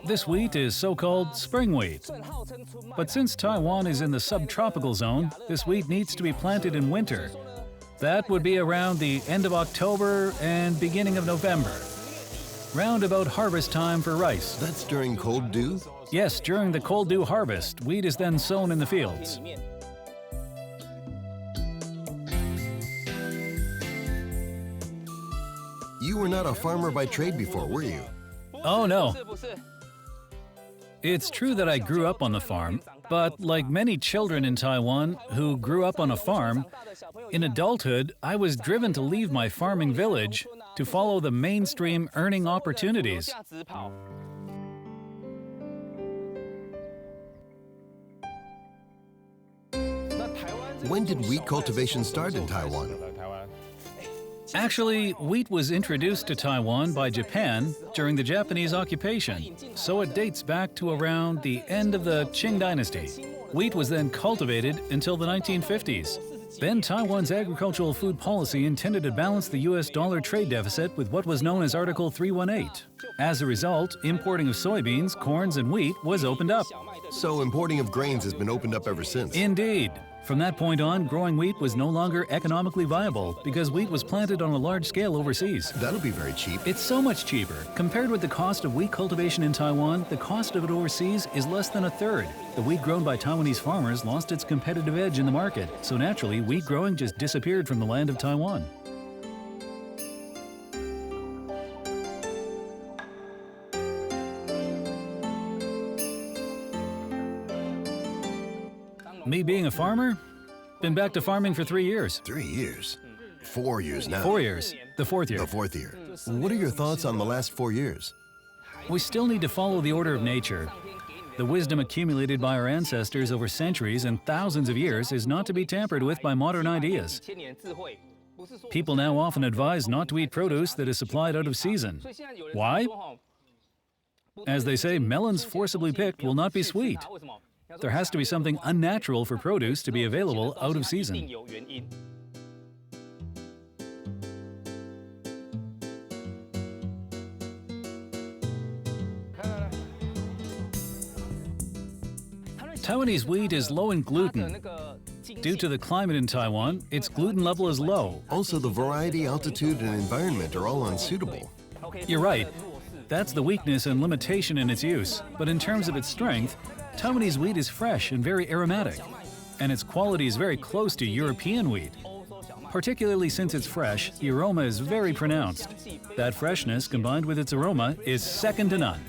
This wheat is so-called spring wheat. But since Taiwan is in the subtropical zone, this wheat needs to be planted in winter. That would be around the end of October and beginning of November. Round about harvest time for rice. That's during cold dew? Yes, during the cold dew harvest, wheat is then sown in the fields. You were not a farmer by trade before, were you? Oh no. It's true that I grew up on the farm, but like many children in Taiwan who grew up on a farm, in adulthood I was driven to leave my farming village to follow the mainstream earning opportunities. When did wheat cultivation start in Taiwan? Actually, wheat was introduced to Taiwan by Japan during the Japanese occupation, so it dates back to around the end of the Qing dynasty. Wheat was then cultivated until the 1950s. Then Taiwan's agricultural food policy intended to balance the US dollar trade deficit with what was known as Article 318. As a result, importing of soybeans, corns, and wheat was opened up. So importing of grains has been opened up ever since. Indeed. From that point on, growing wheat was no longer economically viable because wheat was planted on a large scale overseas. That'll be very cheap. It's so much cheaper. Compared with the cost of wheat cultivation in Taiwan, the cost of it overseas is less than a third. The wheat grown by Taiwanese farmers lost its competitive edge in the market, so naturally, wheat growing just disappeared from the land of Taiwan. Me being a farmer? Been back to farming for 3 years. 3 years? 4 years now. 4 years. The fourth year. The fourth year. What are your thoughts on the last 4 years? We still need to follow the order of nature. The wisdom accumulated by our ancestors over centuries and thousands of years is not to be tampered with by modern ideas. People now often advise not to eat produce that is supplied out of season. Why? As they say, melons forcibly picked will not be sweet. There has to be something unnatural for produce to be available out of season. Taiwanese wheat is low in gluten. Due to the climate in Taiwan, its gluten level is low. Also, the variety, altitude, and environment are all unsuitable. You're right. That's the weakness and limitation in its use. But in terms of its strength, Taiwanese wheat is fresh and very aromatic, and its quality is very close to European wheat. Particularly since it's fresh, the aroma is very pronounced. That freshness, combined with its aroma, is second to none.